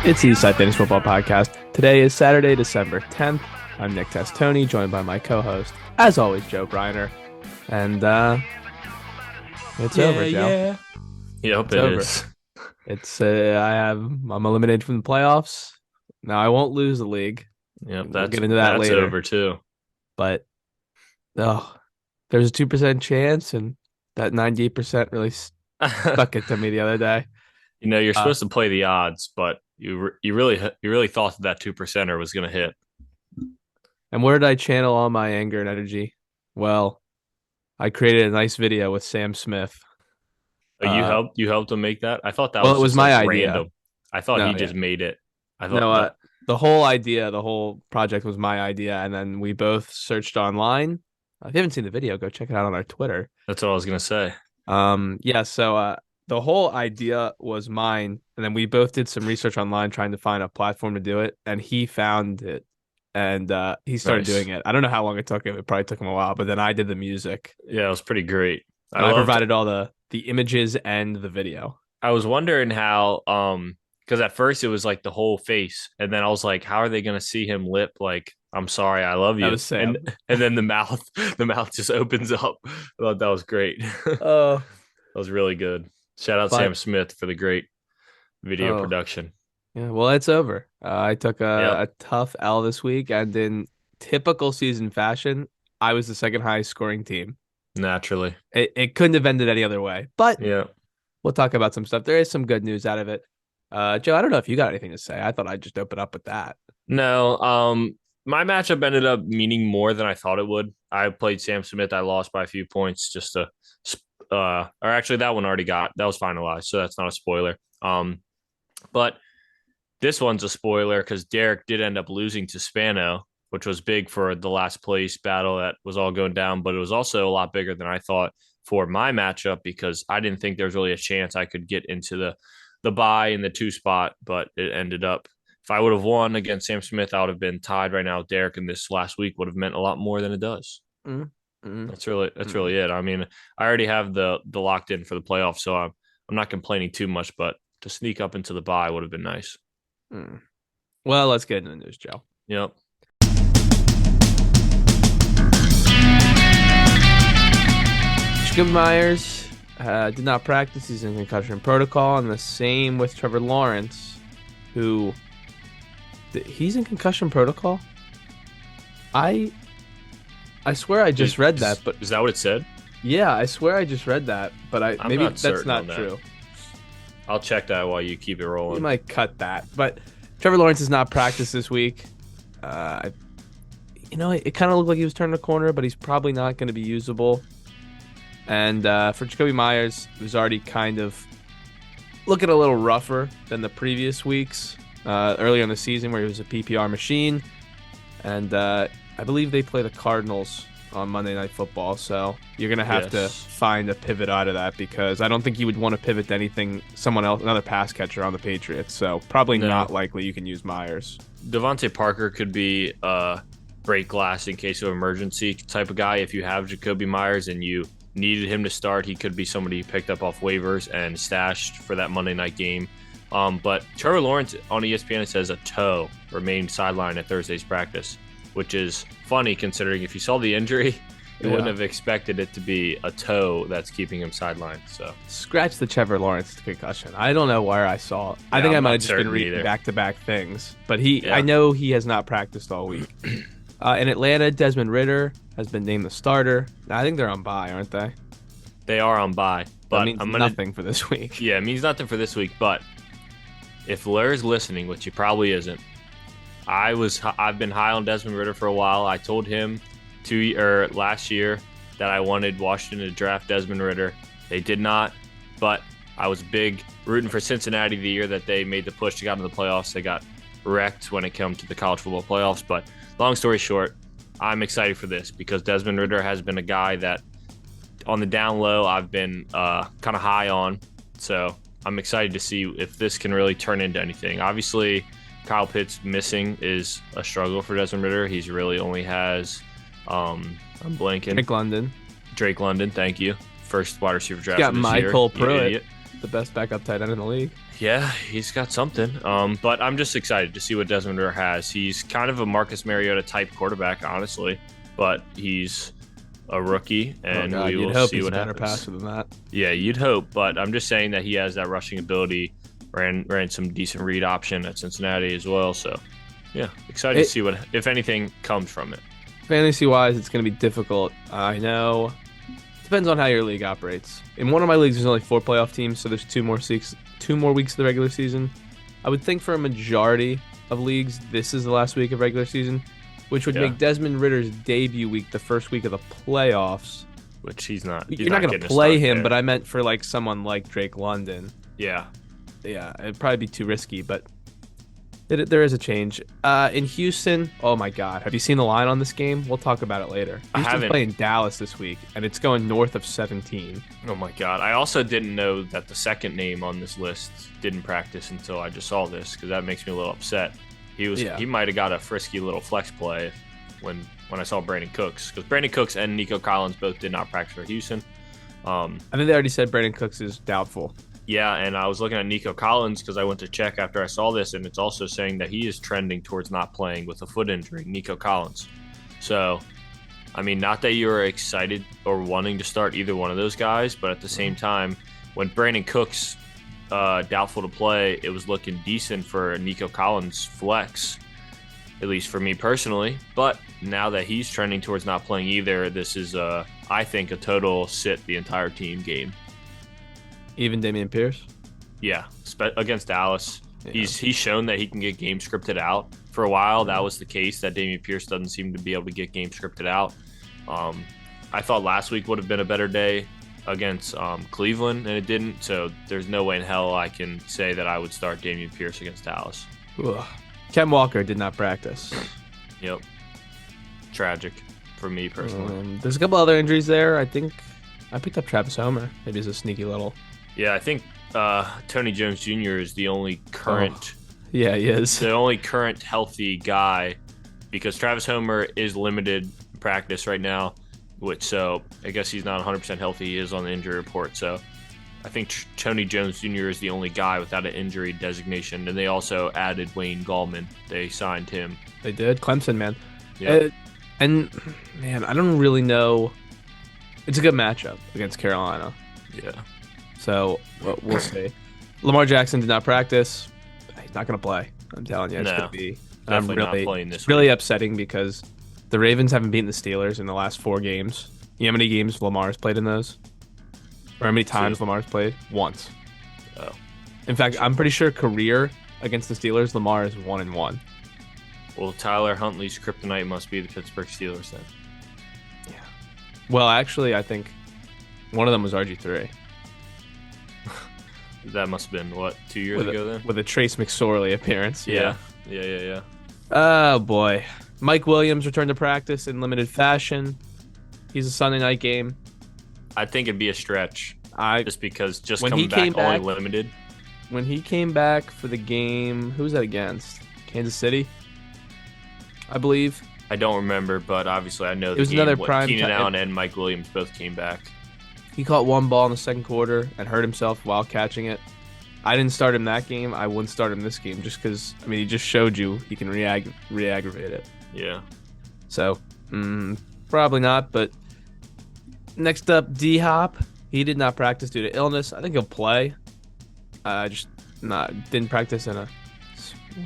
It's the Eastside Fantasy Football Podcast. Today is Saturday, December 10th. I'm Nick Testoni, joined by my co-host, as always, Joe Briner. And it's over, Joe. Yeah. Yep, It's it over. is. I'm eliminated from the playoffs. Now I won't lose the league. Yep, We'll get into that later. over too. But there's a 2% chance, and that 98% really stuck it to me the other day. You're supposed to play the odds, but you really thought that 2%er was going to hit. And where did I channel all my anger and energy? Well, I created a nice video with Sam Smith. You helped him make that? I thought that Well, was it was just my like idea. random. I thought he just made it. I thought the whole idea, the whole project was my idea, and then we both searched online. If you haven't seen the video, go check it out on our Twitter. That's what I was going to say. So the whole idea was mine, and then we both did some research online trying to find a platform to do it, and he found it, and he started doing it. I don't know how long it took him. It probably took him a while, but then I did the music. Yeah, it was pretty great. I provided all the images and the video. I was wondering how, because at first it was like the whole face, and then I was like, how are they going to see him lip like, I'm sorry, I love you. That was Sam. And then the mouth just opens up. I thought that was great. That was really good. Shout out Sam Smith for the great video production. Yeah, well, it's over. I took a tough L this week, and in typical season fashion, I was the second highest scoring team. Naturally. It couldn't have ended any other way. But yeah, we'll talk about some stuff. There is some good news out of it. Joe, I don't know if you got anything to say. I thought I'd just open up with that. No, my matchup ended up meaning more than I thought it would. I played Sam Smith. I lost by a few points just to or actually that one that was finalized, so that's not a spoiler. But this one's a spoiler because Derek did end up losing to Spano, which was big for the last place battle that was all going down, but it was also a lot bigger than I thought for my matchup because I didn't think there was really a chance I could get into the bye in the 2 spot, but it ended up, if I would have won against Sam Smith, I would have been tied right now with Derek, and this last week would have meant a lot more than it does. Mm-hmm. That's really it. I mean, I already have the locked in for the playoffs, so I'm not complaining too much, but to sneak up into the bye would have been nice. Well, let's get into the news, Joe. Yep. Jacoby Myers did not practice. He's in concussion protocol, and the same with Trevor Lawrence, who he's in concussion protocol. I swear I just read that, but is that what it said? Yeah, I swear I just read that, but maybe that's not true. I'll check that while you keep it rolling. You might cut that, but Trevor Lawrence has not practiced this week. It kind of looked like he was turning a corner, but he's probably not going to be usable. And for Jacoby Myers, it was already kind of looking a little rougher than the previous weeks earlier in the season where he was a PPR machine. And I believe they play the Cardinals on Monday Night Football, so you're going to have to find a pivot out of that because I don't think you would want to pivot to anything, someone else, another pass catcher on the Patriots, so probably not likely you can use Myers. Devontae Parker could be a break glass in case of emergency type of guy. If you have Jacoby Myers and you needed him to start, he could be somebody you picked up off waivers and stashed for that Monday night game. But Trevor Lawrence on ESPN says a toe remained sidelined at Thursday's practice, which is funny considering if you saw the injury, you wouldn't have expected it to be a toe that's keeping him sidelined. So scratch the Trevor Lawrence concussion. I don't know where I saw it. I think I might have just been reading back-to-back things. But I know he has not practiced all week. In Atlanta, Desmond Ridder has been named the starter. I think they're on bye, aren't they? They are on bye. But that means nothing for this week. Yeah, it means nothing for this week. But if Larry's listening, which he probably isn't, I've been high on Desmond Ridder for a while. I told him last year that I wanted Washington to draft Desmond Ridder. They did not, but I was big rooting for Cincinnati the year that they made the push to get into the playoffs. They got wrecked when it came to the college football playoffs. But long story short, I'm excited for this because Desmond Ridder has been a guy that on the down low I've been kind of high on. So I'm excited to see if this can really turn into anything. Obviously, Kyle Pitts missing is a struggle for Desmond Ridder. He's really only has, I'm blanking. Drake London, thank you. First wide receiver draft. Got Michael Pruitt. the best backup tight end in the league. Yeah, he's got something. But I'm just excited to see what Desmond Ridder has. He's kind of a Marcus Mariota type quarterback, honestly, but he's a rookie, and we will see what happens. Better passer than that. Yeah, you'd hope, but I'm just saying that he has that rushing ability. Ran some decent read option at Cincinnati as well. So, yeah, excited to see what, if anything, comes from it. Fantasy-wise, it's going to be difficult. I know. Depends on how your league operates. In one of my leagues, there's only 4 playoff teams, so there's 2 more weeks of the regular season. I would think for a majority of leagues, this is the last week of regular season, which would make Desmond Ridder's debut week the first week of the playoffs. Which he's not. You're not going to play him, but I meant for like someone like Drake London. Yeah. Yeah, it'd probably be too risky, but there is a change. In Houston, oh my God. Have you seen the line on this game? We'll talk about it later. I Houston's haven't. playing Dallas this week, and it's going north of 17. Oh my God. I also didn't know that the second name on this list didn't practice until I just saw this, because that makes me a little upset. He might have got a frisky little flex play when I saw Brandon Cooks, because Brandon Cooks and Nico Collins both did not practice for Houston. I think they already said Brandon Cooks is doubtful. Yeah, and I was looking at Nico Collins because I went to check after I saw this, and it's also saying that he is trending towards not playing with a foot injury, Nico Collins. So, I mean, not that you're excited or wanting to start either one of those guys, but at the same time, when Brandon Cooks doubtful to play, it was looking decent for Nico Collins flex, at least for me personally. But now that he's trending towards not playing either, this is, I think, a total sit the entire team game. Even Dameon Pierce? Yeah, against Dallas. Yeah. He's shown that he can get game scripted out. For a while, that was the case, that Dameon Pierce doesn't seem to be able to get game scripted out. I thought last week would have been a better day against Cleveland, and it didn't. So there's no way in hell I can say that I would start Dameon Pierce against Dallas. Ugh. Ken Walker did not practice. Yep. Tragic for me personally. There's a couple other injuries there. I think I picked up Travis Homer. Maybe it's a sneaky little. Yeah, I think Tony Jones Jr. is the only current. Yeah, he is. The only current healthy guy, because Travis Homer is limited practice right now, so I guess he's not 100% healthy. He is on the injury report. So I think Tony Jones Jr. is the only guy without an injury designation. And they also added Wayne Gallman. They signed him. They did. Clemson, man. Yeah. And, man, I don't really know. It's a good matchup against Carolina. Yeah. So we'll see. Lamar Jackson did not practice. He's not going to play. I'm telling you, it's going to be definitely not playing this really week. Upsetting because the Ravens haven't beaten the Steelers in the last 4 games. You know how many games Lamar's played in those? Or how many times Lamar's played? Once. Oh. In fact, I'm pretty sure career against the Steelers, Lamar is 1-1. Well, Tyler Huntley's kryptonite must be the Pittsburgh Steelers then. Yeah. Well, actually, I think one of them was RG3. That must have been, 2 years ago then? With a Trace McSorley appearance. Yeah. Oh, boy. Mike Williams returned to practice in limited fashion. He's a Sunday night game. I think it'd be a stretch. Just because when coming back only limited. When he came back for the game, who was that against? Kansas City, I believe. I don't remember, but obviously I know it was another prime Keenan Allen and Mike Williams both came back. He caught one ball in the second quarter and hurt himself while catching it. I didn't start him that game. I wouldn't start him this game just because, I mean, he just showed you he can re-aggravate it. Yeah. So, probably not. But next up, D-Hop. He did not practice due to illness. I think he'll play. Didn't practice in a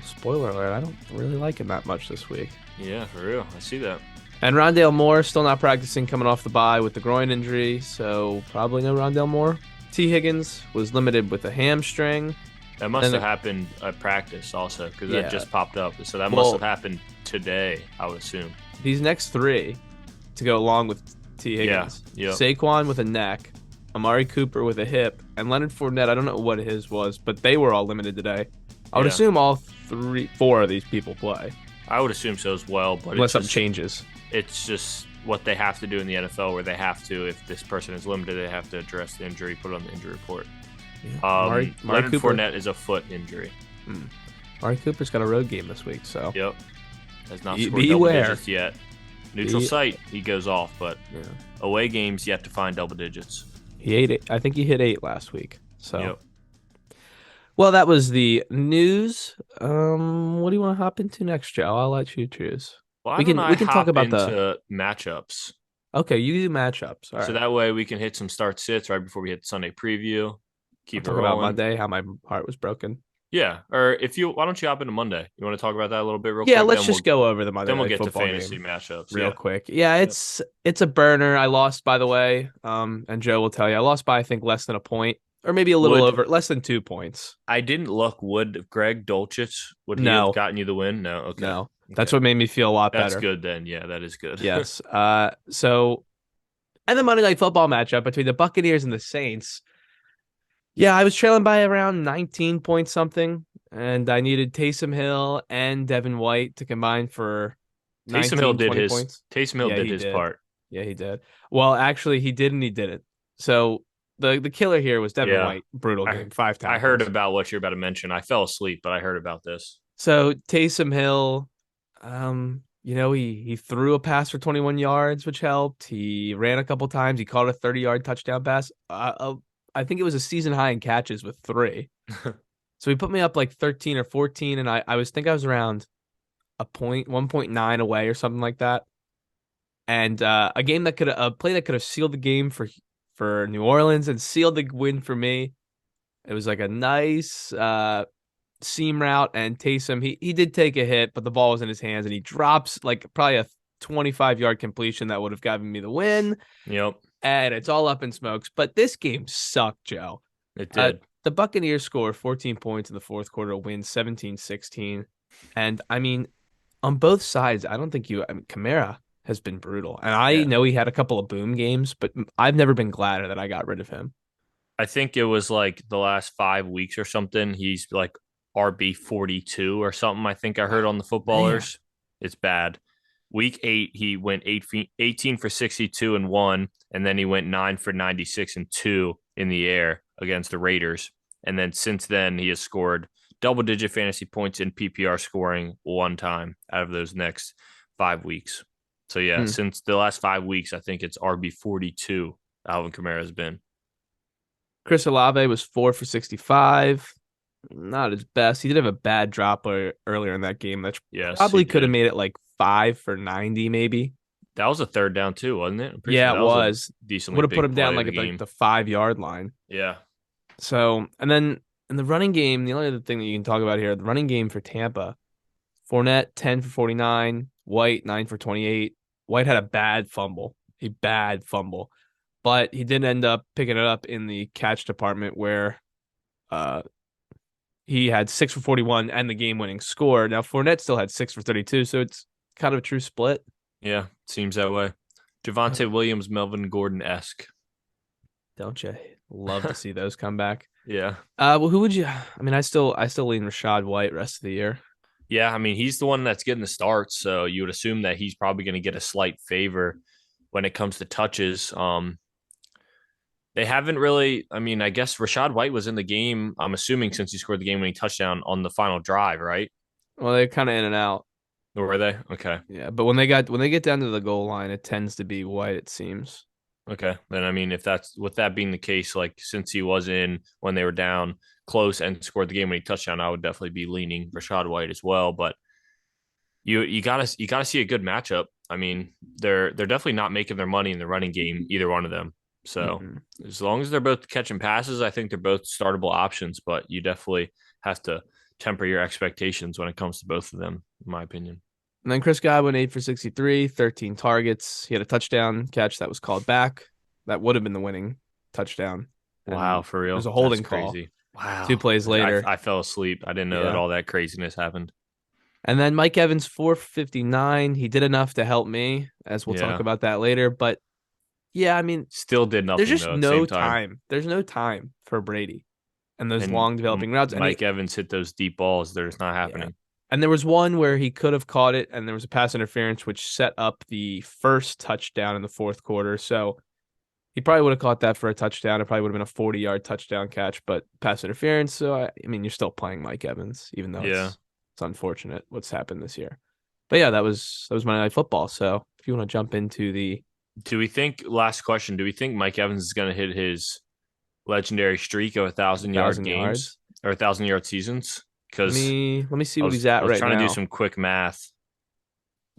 spoiler alert. I don't really like him that much this week. Yeah, for real. I see that. And Rondale Moore still not practicing, coming off the bye with the groin injury, so probably no Rondale Moore. T. Higgins was limited with a hamstring. That must have happened at practice also, because that just popped up. So that must have happened today, I would assume. These next 3 to go along with T. Higgins. Yeah. Yep. Saquon with a neck, Amari Cooper with a hip, and Leonard Fournette, I don't know what his was, but they were all limited today. I would assume all 4 of these people play. I would assume so as well, but unless something changes. It's just what they have to do in the NFL, where they have to, if this person is limited, they have to address the injury, put it on the injury report. Yeah. Leonard Fournette is a foot injury. Amari Cooper's got a road game this week, so. Yep. Has not scored double digits yet. Neutral site, he goes off, but away games, yet to find double digits. He ate it. I think he hit 8 last week. So, Yep. well, that was the news. What do you want to hop into next, Joe? I'll let you choose. Why We don't can I we can talk hop about the into matchups? okay. You do matchups. All So right. that way we can hit some start sits right before we hit the Sunday preview. I'll Keep it talk about rolling. Monday, how my heart was broken. Yeah. Or if you, why don't you hop into Monday? You want to talk about that a little bit real Yeah, quick? let's just go over the Monday Then we'll Night get to Football fantasy game matchups. real Yeah. quick. Yeah, Yep. it's a burner. I lost, by the way. And Joe will tell you, I lost by I think less than a point, or maybe a little Would over, less than 2 points. I didn't look. Would Greg Dolchich, would he have No, gotten you the win? No. Okay. no, that's Okay. what made me feel a lot That's better. good then. Yeah, that is good. Yes. So and the Monday Night Football matchup between the Buccaneers and the Saints. Yeah, I was trailing by around 19 points something, and I needed Taysom Hill and Devin White to combine for Taysom Hill 19, did 20 his points. Taysom Hill Yeah, did he his did. part. Yeah, he did. Well, actually, he did and he didn't. So the killer here was Devin Yeah. White. Brutal I game, five I heard tackles. about what you're about to mention. I fell asleep, but I heard about this. So Taysom Hill, he threw a pass for 21 yards, which helped. He ran a couple times. He caught a 30-yard touchdown pass. I think it was a season high in catches with three. So he put me up like 13 or 14, and I was around a point, 1.9 away or something like that. And a play that could have sealed the game for New Orleans and sealed the win for me. It was like a nice seam route, and Taysom he did take a hit, but the ball was in his hands, and he drops like probably a 25-yard completion that would have given me the win. Yep, And it's all up in smokes. But this game sucked, Joe. it Uh, did. the Buccaneers scored 14 points in the fourth quarter to win 17-16. And I mean, on both sides, I mean, Kamara has been brutal. And I Yeah. know he had a couple of boom games, but I've never been gladder that I got rid of him. I think it was like the last 5 weeks or something. He's like RB 42 or something. I think I heard on the Man, footballers. It's bad. Week 8, he went 18 for 62 and one, and then he went 9 for 96 and two in the air against the Raiders. And then since then, he has scored double digit fantasy points in PPR scoring one time out of those next 5 weeks. So yeah, hmm. since the last 5 weeks, I think it's RB 42. Alvin Kamara has been. Chris Olave was 4 for 65. Not his best. He did have a bad drop earlier in that game. That Yes, he probably could have did. made it like 5 for 90, maybe. That was a third down too, wasn't it? I'm pretty sure Yeah, it that was a was. decently Would have put big him down play of like the at game. the 5 yard line. Yeah. So, and then in the running game, the only other thing that you can talk about here, the running game for Tampa, Fournette 10 for 49, White 9 for 28. White had a bad fumble, but he did end up picking it up in the catch department where uh he had 6 for 41 and the game winning score. Now Fournette still had 6 for 32, so it's kind of a true split. Yeah, seems that way. Uh, Javante Williams, Melvin Gordon esque. Don't you love to see those come back? Yeah. Well, who would you? I mean, I still lean Rashad White rest of the year. Yeah, I mean, he's the one that's getting the starts, so you would assume that he's probably going to get a slight favor when it comes to touches. They haven't really, I mean, I guess Rashad White was in the game, I'm assuming, since he scored the game winning touchdown on the final drive, right? Well, they're kind of in and out. Or were they? Okay. Yeah, but when they get down to the goal line, it tends to be White. It seems. Okay. Then I mean, if that's with that being the case, like since he was in when they were down close and scored the game winning touchdown, I would definitely be leaning Rashad White as well. But you gotta see a good matchup. I mean, they're definitely not making their money in the running game, either one of them. So Mm-mm. as long as they're both catching passes, I think they're both startable options. But you definitely have to temper your expectations when it comes to both of them, in my opinion. And then Chris Godwin 8 for 63, 13 targets. He had a touchdown catch that was called back. That would have been the winning touchdown, Wow, and for there's real, a that's holding call. crazy. Two Wow, plays later, I fell asleep. I didn't know that yeah. all that craziness happened. And then Mike Evans 4 for 59. He did enough to help me, as we'll talk Yeah. about that later. But yeah, I mean, Still did there's nothing just though at the same no time. time. There's no time for Brady and those And long developing routes. Mike Evans hit those deep balls. They're just not Yeah. happening. And there was one where he could have caught it, and there was a pass interference which set up the first touchdown in the fourth quarter. So he probably would have caught that for a touchdown. It probably would have been a 40-yard touchdown catch, but pass interference. So I mean, you're still playing Mike Evans, even though Yeah. it's unfortunate what's happened this year. But yeah, that was Monday Night Football. So if you want to jump into the Do we think, last question, do we think Mike Evans is going to hit his legendary streak of 1,000-yard 1,000 yards. games or 1,000-yard seasons. Let Because me let me see I what was he's at I was right trying to do now. some quick math.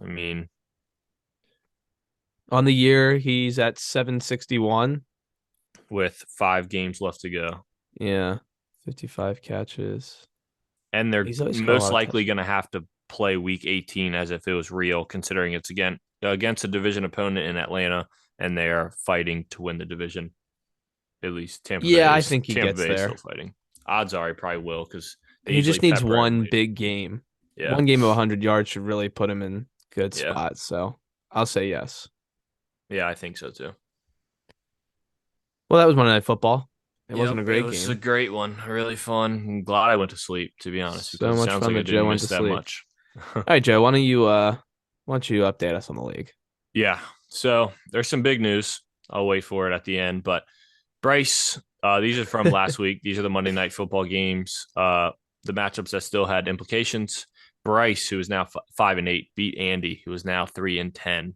I mean, On the year, he's at 761. with 5 games left to go, Yeah, 55 catches. and they're He's always caught a most lot of likely touchdowns. going to have to play Week 18 as if it was real, considering it's against a division opponent in Atlanta, and they are fighting to win the division. At least Tampa Yeah, Bay I is think he Tampa gets Bay is still there. fighting. Odds are he probably will because they He usually just needs pepper him one late. big game. Yeah, One game of 100 yards should really put him in good yeah, spots. So I'll say yes. yeah. I think so too. Well, that was Monday Night Football. It wasn't Yep, a it great was a game. great one. Really fun. I'm glad I went to sleep, to be honest, because So it much sounds fun like I that didn't Joe went miss to that sleep. much. All right, Joe, why don't you update us on the league? Yeah. So there's some big news. I'll wait for it at the end. But Bryce, these are from last week. These are the Monday Night Football games. The matchups that still had implications. Bryce, who is now 5-8, beat Andy, who is now 3-10.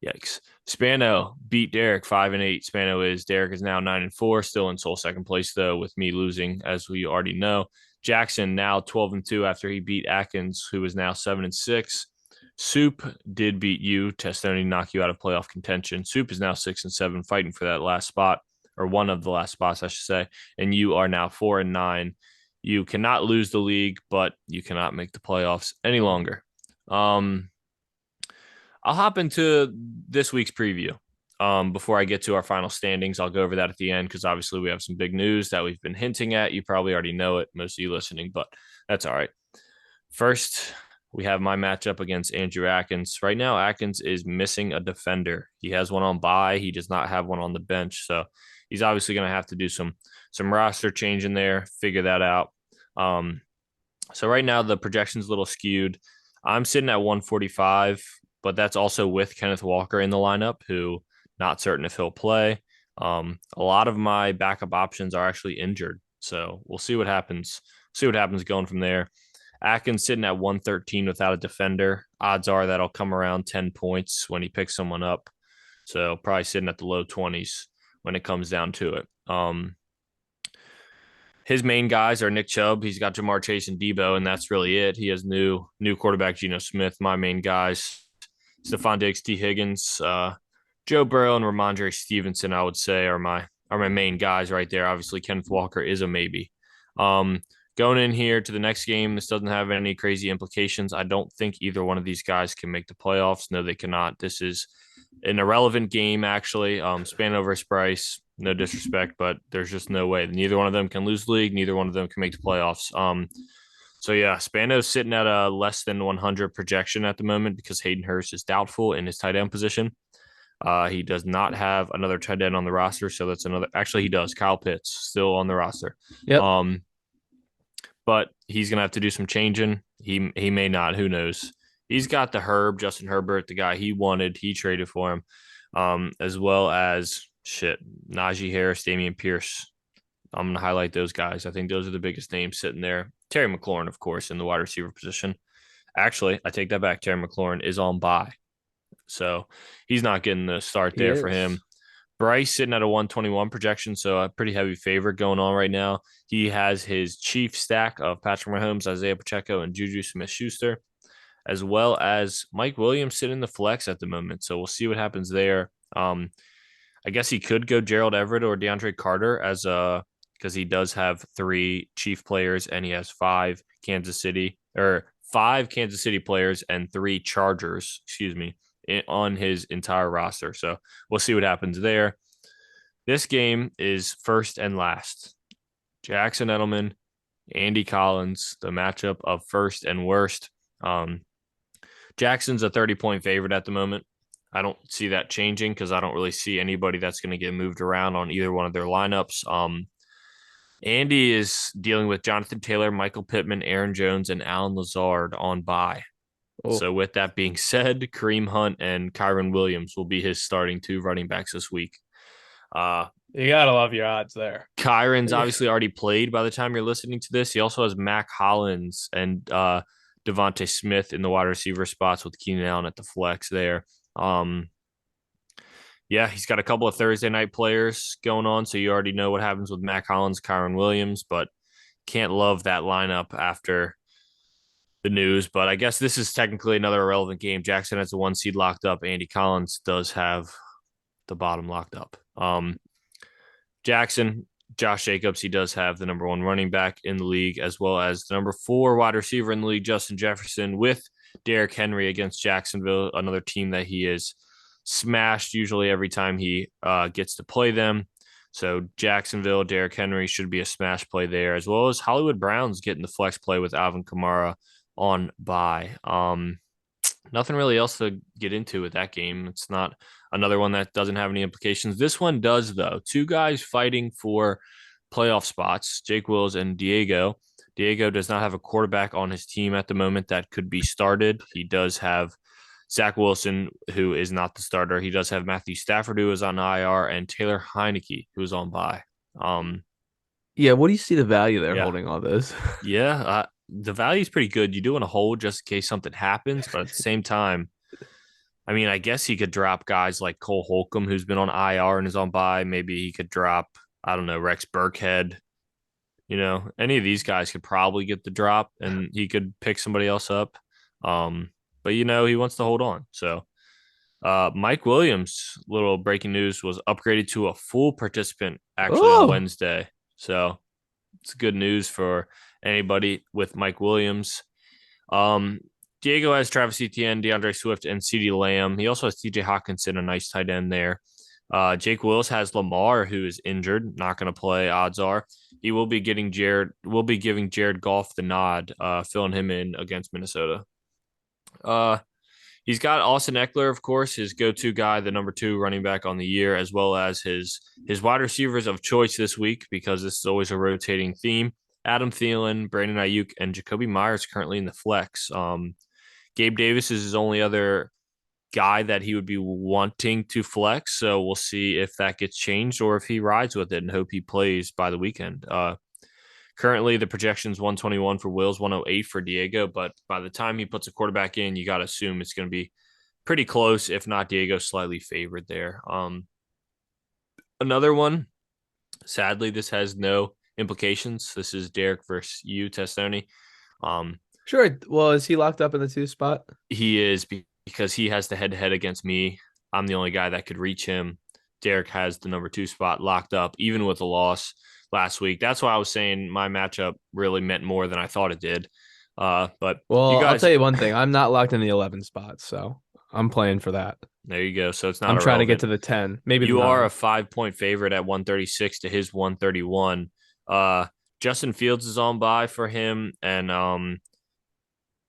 Yikes. Spano beat Derek 5-8. Derek is now 9-4, still in sole second place though, with me losing, as we already know. Jackson now 12-2 after he beat Atkins, who is now 7-6. Soup did beat you. Testoni knock you out of playoff contention. Soup is now 6-7, fighting for that last spot, or one of the last spots, I should say. And you are now 4-9. You cannot lose the league, but you cannot make the playoffs any longer. I'll hop into this week's preview. Before I get to our final standings, I'll go over that at the end because obviously we have some big news that we've been hinting at. You probably already know it, most of you listening, but that's all right. First, we have my matchup against Andrew Atkins. Right now, Atkins is missing a defender. He has one on bye. He does not have one on the bench, so he's obviously going to have to do some roster change in there, figure that out. So right now the projection's a little skewed. I'm sitting at 145, but that's also with Kenneth Walker in the lineup, who not certain if he'll play. A lot of my backup options are actually injured, so we'll see what happens. See what happens going from there. Atkins sitting at 113 without a defender. Odds are that'll come around 10 points when he picks someone up. So probably sitting at the low 20s when it comes down to it. His main guys are Nick Chubb. He's got Jamar Chase and Debo, and that's really it. He has new quarterback Geno Smith. My main guys, Stephon Diggs, T. Higgins, Joe Burrow, and Ramondre Stevenson. I would say are my main guys right there. Obviously, Kenneth Walker is a maybe. Going in here to the next game, this doesn't have any crazy implications. I don't think either one of these guys can make the playoffs. No, they cannot. This is an irrelevant game, actually. Spano versus Bryce. No disrespect, but there's just no way. Neither one of them can lose the league. Neither one of them can make the playoffs. So yeah, Spano's sitting at a less than 100 projection at the moment because Hayden Hurst is doubtful in his tight end position. He does not have another tight end on the roster, so that's another. Actually, he does. Kyle Pitts still on the roster. Yep. But he's gonna have to do some changing. He may not. Who knows? He's got the Justin Herbert, the guy he wanted. He traded for him, as well as Najee Harris, Damian Pierce. I'm gonna highlight those guys. I think those are the biggest names sitting there. Terry McLaurin, of course, in the wide receiver position. Actually, I take that back. Terry McLaurin is on bye, so he's not getting the start He there for him. is. Bryce sitting at a 121 projection, so a pretty heavy favorite going on right now. He has his chief stack of Patrick Mahomes, Isaiah Pacheco, and Juju Smith-Schuster, as well as Mike Williams sitting in the flex at the moment. So we'll see what happens there. I guess he could go Gerald Everett or DeAndre Carter because he does have 3 Chief players and he has 5 Kansas City players and 3 Chargers, on his entire roster. So we'll see what happens there. This game is first and last. Jackson Edelman, Andy Collins, the matchup of first and worst. Jackson's a 30-point favorite at the moment. I don't see that changing because I don't really see anybody that's going to get moved around on either one of their lineups. Andy is dealing with Jonathan Taylor, Michael Pittman, Aaron Jones, and Alan Lazard on bye. Oh, So with that being said, Kareem Hunt and Kyron Williams will be his starting 2 running backs this week. you gotta love your odds there. Kyron's obviously already played by the time you're listening to this. He also has Mac Hollins and Devontae Smith in the wide receiver spots with Keenan Allen at the flex there. Yeah, he's got a couple of Thursday night players going on, so you already know what happens with Matt Collins, Kyron Williams, but can't love that lineup after the news. But I guess this is technically another irrelevant game. Jackson has the one seed locked up. Andy Collins does have the bottom locked up. Jackson, Josh Jacobs, he does have the number one running back in the league, as well as the number four wide receiver in the league, Justin Jefferson, with Derrick Henry against Jacksonville, another team that he is smashed usually every time he gets to play them. So Jacksonville, Derrick Henry should be a smash play there, as well as Hollywood Browns getting the flex play with Alvin Kamara on bye. Nothing really else to get into with that game. It's not another one that doesn't have any implications. This one does, though. Two guys fighting for playoff spots, Jake Wills and Diego. Diego does not have a quarterback on his team at the moment that could be started. He does have Zach Wilson, who is not the starter. He does have Matthew Stafford, who is on IR, and Taylor Heineke, who is on bye. Yeah, what do you see the value there Yeah, holding all this? yeah. The value is pretty good. You do want to hold just in case something happens, but at the same time, I mean, I guess he could drop guys like Cole Holcomb, who's been on IR and is on bye. Maybe he could drop, I don't know, Rex Burkhead. Any of these guys could probably get the drop and he could pick somebody else up. But he wants to hold on. So Mike Williams, little breaking news, was upgraded to a full participant actually on Oh, Wednesday. So it's good news for anybody with Mike Williams. Um, Diego has Travis Etienne, DeAndre Swift, and CeeDee Lamb. He also has TJ Hawkinson, a nice tight end there. Jake Wills has Lamar, who is injured, not going to play. Odds are he will be getting Jared. Will be giving Jared Goff the nod, filling him in against Minnesota. Uh, he's got Austin Eckler, of course, his go-to guy, the number two running back on the year, as well as his wide receivers of choice this week because this is always a rotating theme. Adam Thielen, Brandon Ayuk, and Jacoby Myers currently in the flex. Gabe Davis is his only other guy that he would be wanting to flex. So we'll see if that gets changed or if he rides with it and hope he plays by the weekend. Currently, the projection's 121 for Wills, 108 for Diego. But by the time he puts a quarterback in, you got to assume it's going to be pretty close, if not Diego slightly favored there. Another one, sadly, this has no implications. This is Derek versus you, Testoni. Um, sure. Well, is he locked up in the two spot? He is because he has the head to head against me. I'm the only guy that could reach him. Derek has the number two spot locked up, even with a loss last week. That's why I was saying my matchup really meant more than I thought it did. But you Well, I'll guys, tell you one thing. I'm not locked in the 11 spot, so I'm playing for that. there you go. So it's not I'm trying to get irrelevant. to the 10, maybe the You are a 9. 5 point favorite at 136 to his 131. Uh, Justin Fields is on by for him, and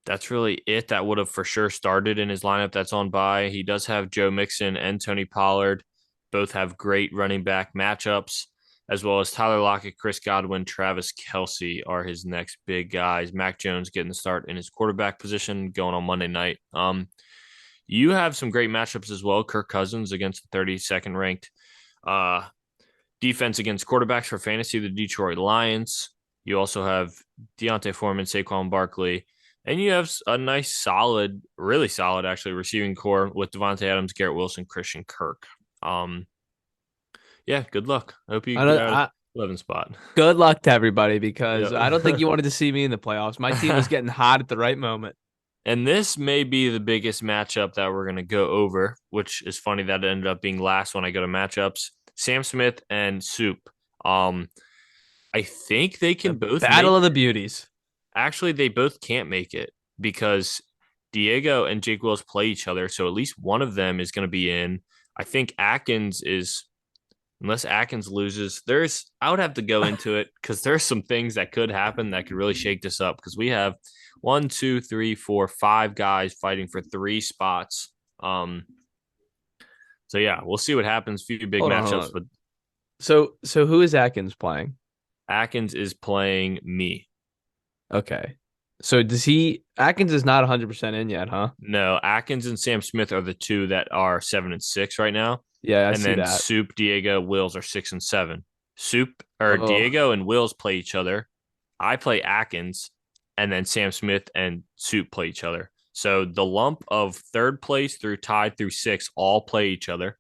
that's really it. That would have for sure started in his lineup that's on by. He does have Joe Mixon and Tony Pollard. Both have great running back matchups, as well as Tyler Lockett, Chris Godwin, Travis Kelsey are his next big guys. Mac Jones getting the start in his quarterback position going on Monday night. You have some great matchups as well. Kirk Cousins against the 32nd ranked uh, defense against quarterbacks for fantasy, the Detroit Lions. You also have Deontay Foreman, Saquon Barkley, and you have a nice, solid, really solid, actually, receiving core with Devontae Adams, Garrett Wilson, Christian Kirk. Um, yeah, good luck. I hope you I get don't, out of I, 11 spot. good luck to everybody because I don't think Yep. you wanted to see me in the playoffs. My team was getting hot at the right moment. And this may be the biggest matchup that we're going to go over, which is funny that it ended up being last when I go to matchups. Sam Smith and Soup. Um, I think they can The both battle make of the beauties. Actually, they both can't make it because Diego and Jake Wills play each other. So at least one of them is going to be in. I think Atkins is, unless Atkins loses, I would have to go into it because there's some things that could happen that could really shake this up because we have one, two, three, four, five guys fighting for three spots. Um, so yeah, we'll see what happens. Few big Hold matchups, on. but So who is Atkins playing? Atkins is playing me. Okay. So does he Atkins is not 100% in yet, huh? No, Atkins and Sam Smith are the two that are 7-6 right now. Yeah, I And see then that. Soup, Diego, Wills are 6-7. Soup or Oh, Diego and Wills play each other. I play Atkins, and then Sam Smith and Soup play each other. So the lump of third place through tied through six all play each other.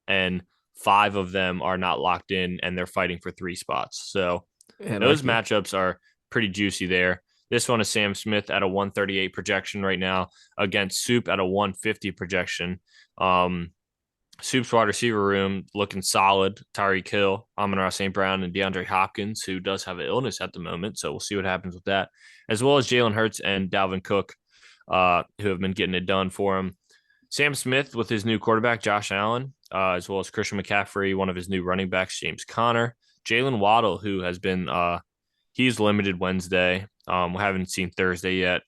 and 5 of them are not locked in, and they're fighting for 3 spots. So And those lucky. matchups are pretty juicy there. This one is Sam Smith at a 138 projection right now against Soup at a 150 projection. Soup's wide receiver room looking solid. Tyreek Hill, Amon-Ra St. Brown, and DeAndre Hopkins, who does have an illness at the moment. So we'll see what happens with that, as well as Jalen Hurts and Dalvin Cook, who have been getting it done for him. Sam Smith with his new quarterback, Josh Allen, as well as Christian McCaffrey, one of his new running backs, James Conner. Jalen Waddle, who has been he's limited Wednesday. We haven't seen Thursday yet.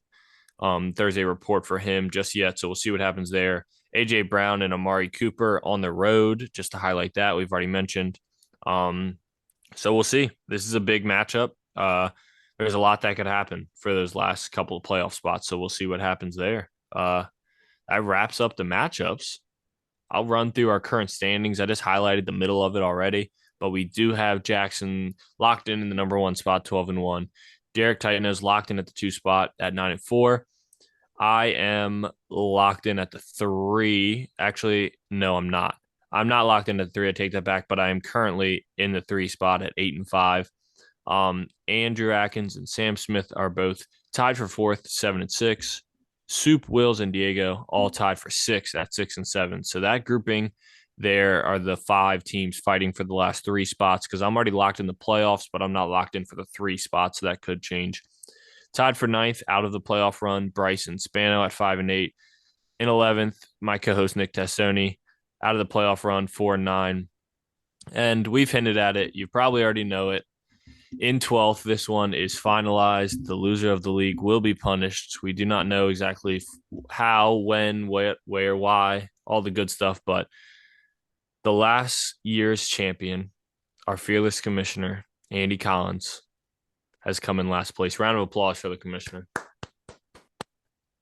Thursday report for him just yet, so we'll see what happens there. AJ Brown and Amari Cooper on the road, just to highlight that we've already mentioned. So we'll see. This is a big matchup. There's a lot that could happen for those last couple of playoff spots, so we'll see what happens there. That wraps up the matchups. I'll run through our current standings. I just highlighted the middle of it already, but we do have Jackson locked in the number 1 spot, 12-1. Derek Titano's locked in at the 2 spot at 9-4. I am locked in at the 3. Actually, no, I'm not. I'm not locked in at the 3. I take that back, but I am currently in the 3 spot at 8-5. Andrew Atkins and Sam Smith are both tied for 4th, 7-6. Soup, Wills, and Diego all tied for 6th at 6-7. So that grouping there are the 5 teams fighting for the last 3 spots, because I'm already locked in the playoffs, but I'm not locked in for the 3 spots, so that could change. Tied for 9th out of the playoff run, Bryson Spano at 5-8. In 11th, my co-host Nick Testoni out of the playoff run, 4-9. And we've hinted at it. You probably already know it. In 12th, this one is finalized. The loser of the league will be punished. We do not know exactly how, when, where, why, all the good stuff. But the last year's champion, our fearless commissioner, Andy Collins, has come in last place. Round of applause for the commissioner.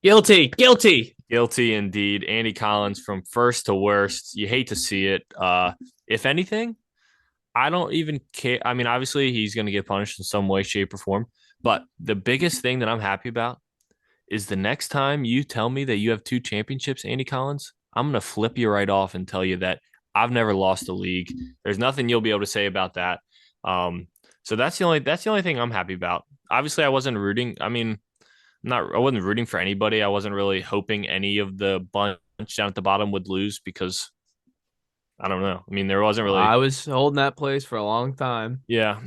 Guilty. Guilty indeed. Andy Collins from first to worst. You hate to see it. If anything, I don't even care. I mean, obviously, he's going to get punished in some way, shape, or form. But the biggest thing that I'm happy about is the next time you tell me that you have 2 championships, Andy Collins, I'm going to flip you right off and tell you that I've never lost a league. There's nothing you'll be able to say about that. So that's the only thing I'm happy about. Obviously, I wasn't rooting. I mean, I wasn't rooting for anybody. I wasn't really hoping any of the bunch down at the bottom would lose, because I don't know. I mean, there wasn't really. I was holding that place for a long time. Yeah.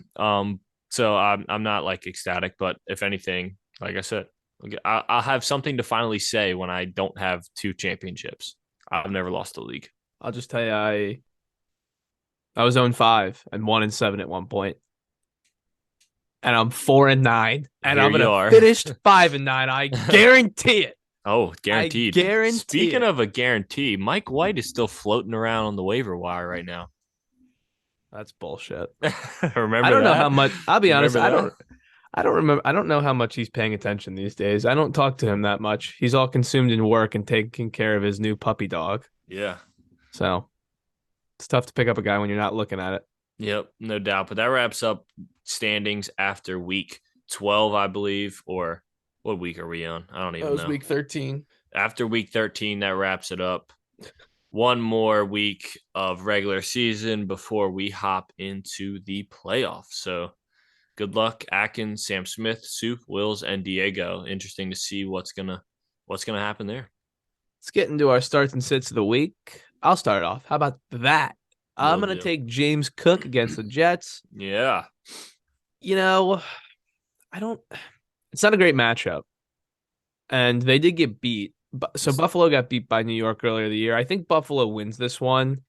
So I'm not like ecstatic, but if anything, like I said, I'll have something to finally say when I don't have 2 championships. I've never lost a league. I'll just tell you, I was 0-5 and 1-7 at one point. And I'm 4-9. And Here I'm you gonna are. finish 5-9. I guarantee it. Oh, guaranteed. I guarantee Speaking it. of a guarantee, Mike White is still floating around on the waiver wire right now. That's bullshit. Remember I don't know that? how much. I'll be honest. Remember I don't remember. I don't know how much he's paying attention these days. I don't talk to him that much. He's all consumed in work and taking care of his new puppy dog. Yeah. So it's tough to pick up a guy when you're not looking at it. Yep, no doubt. But that wraps up standings after week 12, I believe. Or what week are we on? I don't even know. week 13. After week 13, that wraps it up. One more week of regular season before we hop into the playoffs. So good luck, Atkins, Sam Smith, Soup, Wills, and Diego. Interesting to see what's gonna happen there. Let's get into our starts and sits of the week. I'll start off. How about that? I'm Will going to do. take James Cook against the Jets. Yeah. You know, it's not a great matchup. And they did get beat. So Buffalo got beat by New York earlier the year. I think Buffalo wins this one.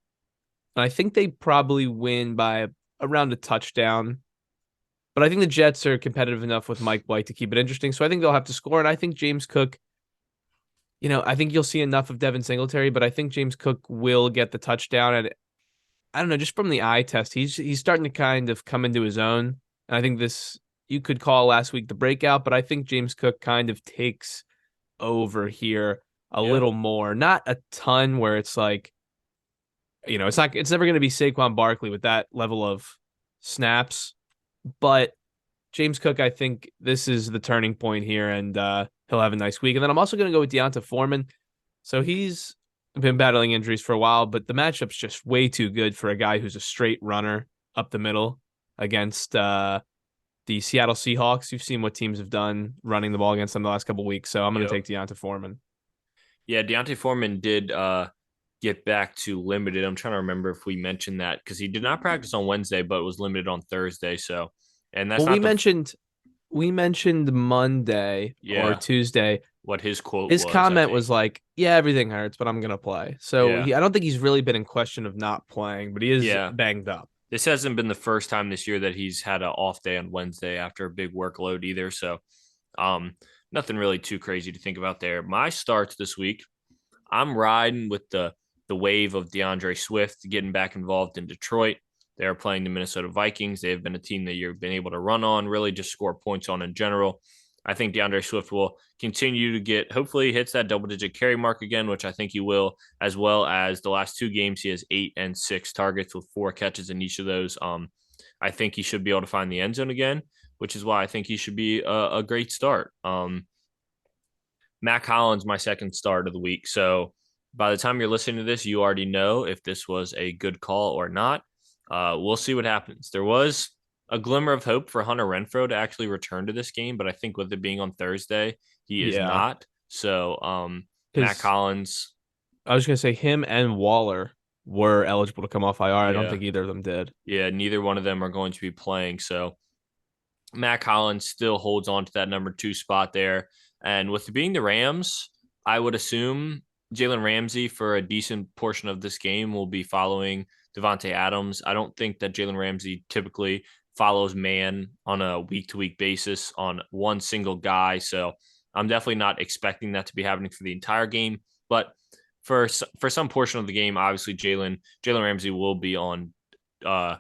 And I think they probably win by around a touchdown. But I think the Jets are competitive enough with Mike White to keep it interesting. So I think they'll have to score. And I think James Cook, I think you'll see enough of Devin Singletary, but I think James Cook will get the touchdown. And I don't know, just from the eye test, he's starting to kind of come into his own. And I think this, you could call last week the breakout, but I think James Cook kind of takes over here a little more. Not a ton where it's like, it's never going to be Saquon Barkley with that level of snaps. But James Cook, I think this is the turning point here, and he'll have a nice week. And then I'm also going to go with Deonta Foreman. So he's been battling injuries for a while, but the matchup's just way too good for a guy who's a straight runner up the middle against the Seattle Seahawks. You've seen what teams have done running the ball against them the last couple of weeks, so I'm going to Yep. take Deonta Foreman. Yeah, Deontay Foreman did get back to limited. I'm trying to remember if we mentioned that because he did not practice on Wednesday, but was limited on Thursday. So, and that's Well, not the we mentioned Monday or yeah Tuesday. what his quote His was. I comment was think like, "Yeah, everything hurts, but I'm gonna play." So yeah, I don't think he's really been in question of not playing, but he is yeah. banged up. This hasn't been the first time this year that he's had an off day on Wednesday after a big workload either. So, um, nothing really too crazy to think about there. My starts this week, I'm riding with the wave of DeAndre Swift getting back involved in Detroit. They're playing the Minnesota Vikings. They have been a team that you've been able to run on, really just score points on in general. I think DeAndre Swift will continue to get, hopefully, hits that double digit carry mark again, which I think he will, as well as the last two games, he has 8 and 6 targets with 4 catches in each of those. I think he should be able to find the end zone again, which is why I think he should be a great start. Matt Collins, my second start of the week. So by the time you're listening to this, you already know if this was a good call or not. We'll see what happens. There was a glimmer of hope for Hunter Renfrow to actually return to this game, but I think with it being on Thursday, he is Yeah, not. So Matt because Collins, I was gonna say him and Waller were eligible to come off IR. I don't yeah, think either of them did. yeah, neither one of them are going to be playing. So Matt Collins still holds on to that number 2 spot there. And with it being the Rams, I would assume Jalen Ramsey for a decent portion of this game will be following Devontae Adams. I don't think that Jalen Ramsey typically follows man on a week to week basis on one single guy. So I'm definitely not expecting that to be happening for the entire game. But for some portion of the game, obviously Jalen Ramsey will be on uh,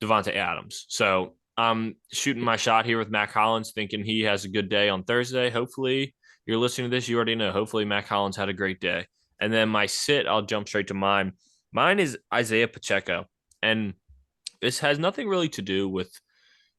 Devontae Adams. So I'm shooting my shot here with Matt Collins, thinking he has a good day on Thursday. Hopefully, you're listening to this, you already know. Hopefully, Matt Collins had a great day. And then my sit, I'll jump straight to mine. Mine is Isaiah Pacheco. And this has nothing really to do with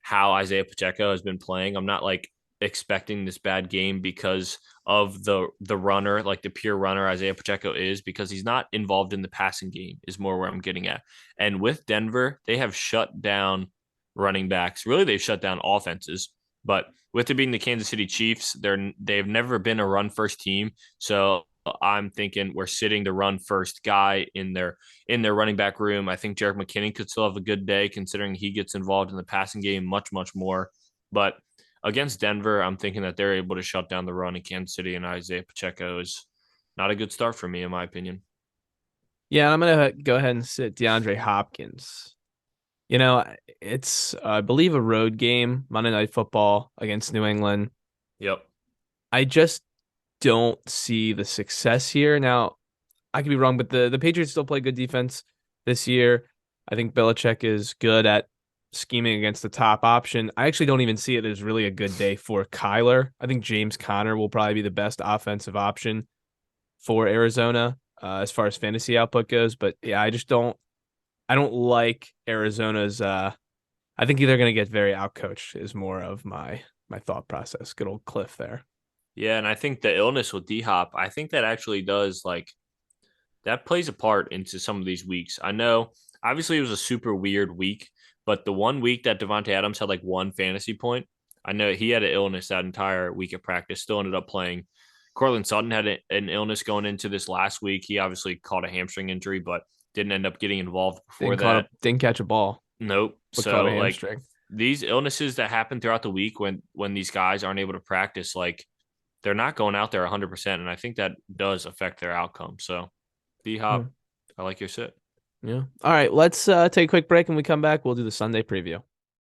how Isaiah Pacheco has been playing. I'm not like expecting this bad game because of the runner, like the pure runner Isaiah Pacheco is, because he's not involved in the passing game, is more where I'm getting at. And with Denver, they have shut down running backs. Really, they've shut down offenses. But with it being the Kansas City Chiefs, they've never been a run first team. So I'm thinking we're sitting the run first guy in their running back room. I think Jerick McKinnon could still have a good day considering he gets involved in the passing game much, much more. But against Denver, I'm thinking that they're able to shut down the run in Kansas City, and Isaiah Pacheco is not a good start for me, in my opinion. Yeah, I'm gonna go ahead and sit DeAndre Hopkins. You know, it's I believe a road game, Monday Night Football against New England. Yep. I just don't see the success here. Now, I could be wrong, but the Patriots still play good defense this year. I think Belichick is good at scheming against the top option. I actually don't even see it as really a good day for Kyler. I think James Conner will probably be the best offensive option for Arizona as far as fantasy output goes. But yeah, I don't like Arizona's I think they're going to get very outcoached is more of my thought process. Good old Cliff there. Yeah, and I think the illness with D Hop, I think that actually does like that plays a part into some of these weeks. I know obviously it was a super weird week, but the one week that Devontae Adams had like one fantasy point, I know he had an illness that entire week of practice, still ended up playing. Cortland Sutton had an illness going into this last week. He obviously caught a hamstring injury, but didn't end up getting involved before that. Didn't catch a ball, Nope. but caught a So like hamstring. these illnesses that happen throughout the week when these guys aren't able to practice, like they're not going out there 100%, and I think that does affect their outcome. So D Yeah. Hop, I like your sit. Yeah. All right, let's take a quick break and we come back. We'll do the Sunday preview.